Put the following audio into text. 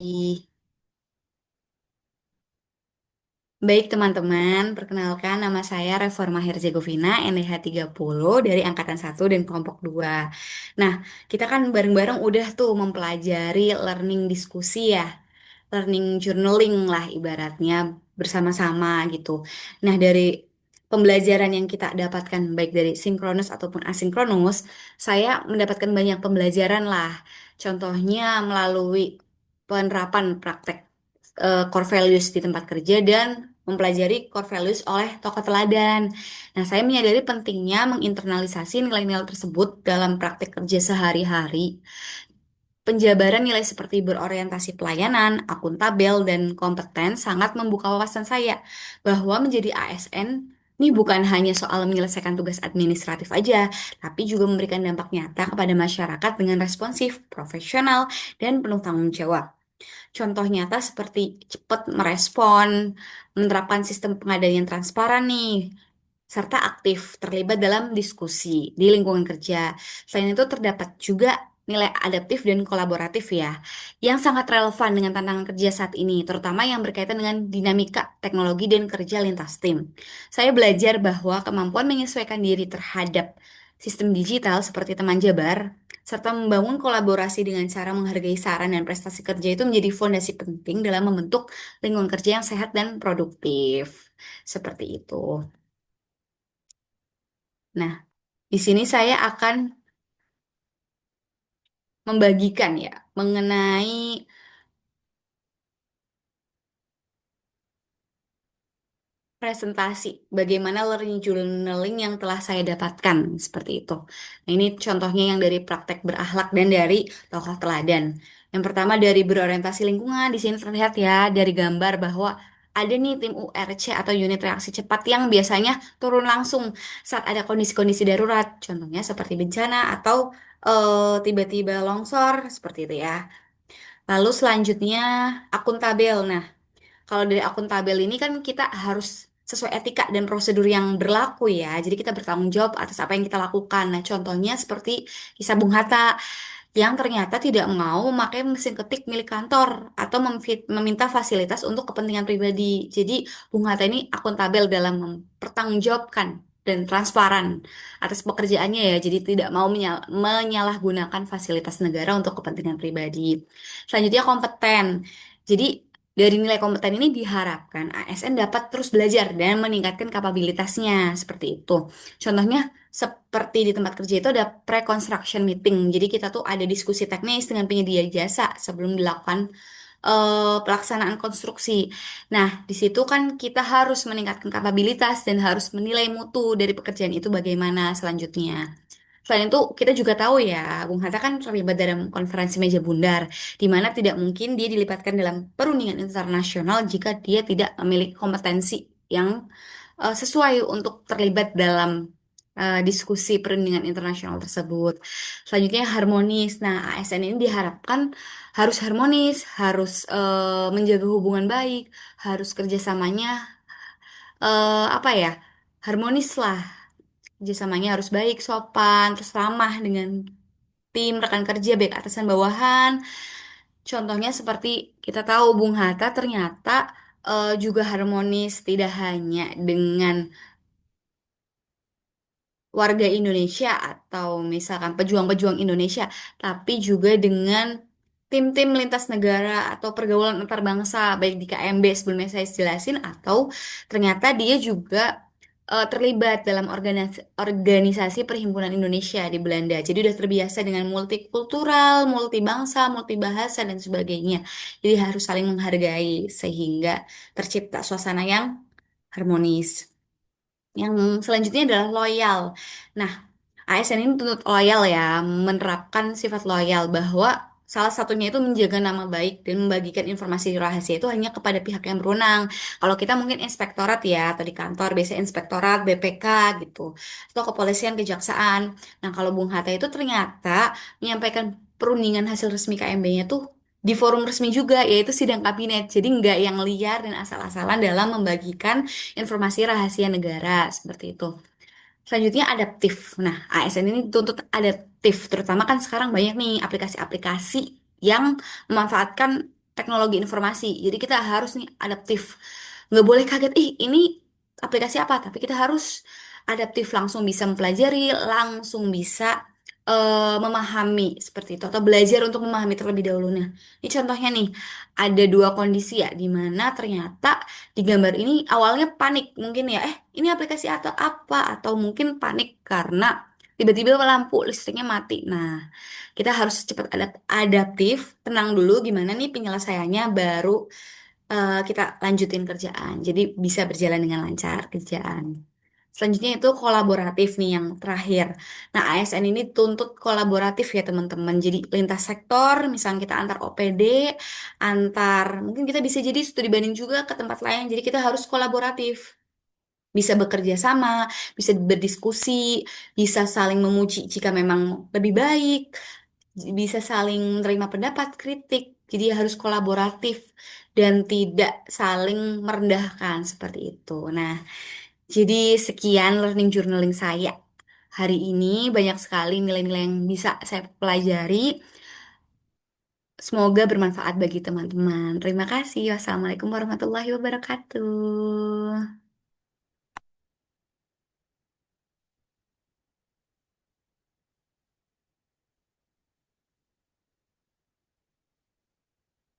Ih, baik teman-teman, perkenalkan nama saya Reforma Herzegovina, NH30 dari Angkatan 1 dan Kelompok 2. Nah, kita kan bareng-bareng udah tuh mempelajari learning diskusi ya, learning journaling lah ibaratnya bersama-sama gitu. Nah, dari pembelajaran yang kita dapatkan baik dari sinkronus ataupun asinkronus, saya mendapatkan banyak pembelajaran lah. Contohnya melalui penerapan praktek core values di tempat kerja dan mempelajari core values oleh tokoh teladan. Nah, saya menyadari pentingnya menginternalisasi nilai-nilai tersebut dalam praktek kerja sehari-hari. Penjabaran nilai seperti berorientasi pelayanan, akuntabel, dan kompeten sangat membuka wawasan saya bahwa menjadi ASN ini bukan hanya soal menyelesaikan tugas administratif aja, tapi juga memberikan dampak nyata kepada masyarakat dengan responsif, profesional, dan penuh tanggung jawab. Contoh nyata seperti cepat merespon, menerapkan sistem pengadaan yang transparan nih, serta aktif terlibat dalam diskusi di lingkungan kerja. Selain itu terdapat juga nilai adaptif dan kolaboratif ya, yang sangat relevan dengan tantangan kerja saat ini, terutama yang berkaitan dengan dinamika teknologi dan kerja lintas tim. Saya belajar bahwa kemampuan menyesuaikan diri terhadap sistem digital seperti teman Jabar, serta membangun kolaborasi dengan cara menghargai saran dan prestasi kerja itu menjadi fondasi penting dalam membentuk lingkungan kerja yang sehat dan produktif. Seperti itu. Nah, di sini saya akan membagikan ya mengenai presentasi bagaimana learning journaling yang telah saya dapatkan seperti itu. Nah, ini contohnya yang dari praktek berakhlak dan dari tokoh teladan. Yang pertama dari berorientasi lingkungan, di sini terlihat ya dari gambar bahwa ada nih tim URC atau unit reaksi cepat yang biasanya turun langsung saat ada kondisi-kondisi darurat, contohnya seperti bencana atau tiba-tiba longsor seperti itu ya. Lalu selanjutnya akuntabel. Nah, kalau dari akuntabel ini kan kita harus sesuai etika dan prosedur yang berlaku ya. Jadi kita bertanggung jawab atas apa yang kita lakukan. Nah, contohnya seperti kisah Bung Hatta yang ternyata tidak mau memakai mesin ketik milik kantor atau meminta fasilitas untuk kepentingan pribadi. Jadi Bung Hatta ini akuntabel dalam mempertanggungjawabkan dan transparan atas pekerjaannya ya. Jadi tidak mau menyalahgunakan fasilitas negara untuk kepentingan pribadi. Selanjutnya kompeten. Jadi dari nilai kompeten ini diharapkan ASN dapat terus belajar dan meningkatkan kapabilitasnya seperti itu. Contohnya seperti di tempat kerja itu ada pre-construction meeting. Jadi kita tuh ada diskusi teknis dengan penyedia jasa sebelum dilakukan pelaksanaan konstruksi. Nah, di situ kan kita harus meningkatkan kapabilitas dan harus menilai mutu dari pekerjaan itu bagaimana selanjutnya. Selain itu, kita juga tahu ya, Bung Hatta kan terlibat dalam konferensi meja bundar, di mana tidak mungkin dia dilibatkan dalam perundingan internasional jika dia tidak memiliki kompetensi yang sesuai untuk terlibat dalam diskusi perundingan internasional tersebut. Selanjutnya harmonis. Nah, ASN ini diharapkan harus harmonis, harus menjaga hubungan baik, harus kerjasamanya apa ya, harmonis lah. Kerjasamanya harus baik, sopan, terus ramah dengan tim, rekan kerja, baik atasan bawahan. Contohnya seperti kita tahu Bung Hatta ternyata juga harmonis tidak hanya dengan warga Indonesia atau misalkan pejuang-pejuang Indonesia, tapi juga dengan tim-tim lintas negara atau pergaulan antar bangsa, baik di KMB sebelumnya saya jelasin, atau ternyata dia juga terlibat dalam organisasi Perhimpunan Indonesia di Belanda. Jadi udah terbiasa dengan multikultural, multibangsa, multibahasa, dan sebagainya. Jadi harus saling menghargai sehingga tercipta suasana yang harmonis. Yang selanjutnya adalah loyal. Nah, ASN ini tuntut loyal ya, menerapkan sifat loyal bahwa salah satunya itu menjaga nama baik dan membagikan informasi rahasia itu hanya kepada pihak yang berwenang. Kalau kita mungkin inspektorat ya, atau di kantor biasanya inspektorat, BPK gitu, atau kepolisian, kejaksaan. Nah, kalau Bung Hatta itu ternyata menyampaikan perundingan hasil resmi KMB-nya tuh di forum resmi juga, yaitu sidang kabinet. Jadi nggak yang liar dan asal-asalan dalam membagikan informasi rahasia negara seperti itu. Selanjutnya adaptif. Nah, ASN ini dituntut adaptif, terutama kan sekarang banyak nih aplikasi-aplikasi yang memanfaatkan teknologi informasi. Jadi kita harus nih adaptif. Nggak boleh kaget, ih ini aplikasi apa? Tapi kita harus adaptif, langsung bisa mempelajari, langsung bisa memahami seperti itu. Atau belajar untuk memahami terlebih dahulu. Nah, ini contohnya nih, ada dua kondisi ya, di mana ternyata di gambar ini awalnya panik. Mungkin ya, ini aplikasi atau apa? Atau mungkin panik karena tiba-tiba lampu listriknya mati. Nah, kita harus cepat adaptif, tenang dulu gimana nih penyelesaiannya, baru kita lanjutin kerjaan. Jadi bisa berjalan dengan lancar kerjaan. Selanjutnya itu kolaboratif nih yang terakhir. Nah, ASN ini tuntut kolaboratif ya teman-teman. Jadi lintas sektor, misalnya kita antar OPD, antar mungkin kita bisa jadi studi banding juga ke tempat lain. Jadi kita harus kolaboratif, bisa bekerja sama, bisa berdiskusi, bisa saling memuji jika memang lebih baik, bisa saling menerima pendapat kritik. Jadi harus kolaboratif dan tidak saling merendahkan seperti itu. Nah, jadi sekian learning journaling saya. Hari ini banyak sekali nilai-nilai yang bisa saya pelajari. Semoga bermanfaat bagi teman-teman. Terima kasih. Wassalamualaikum warahmatullahi wabarakatuh.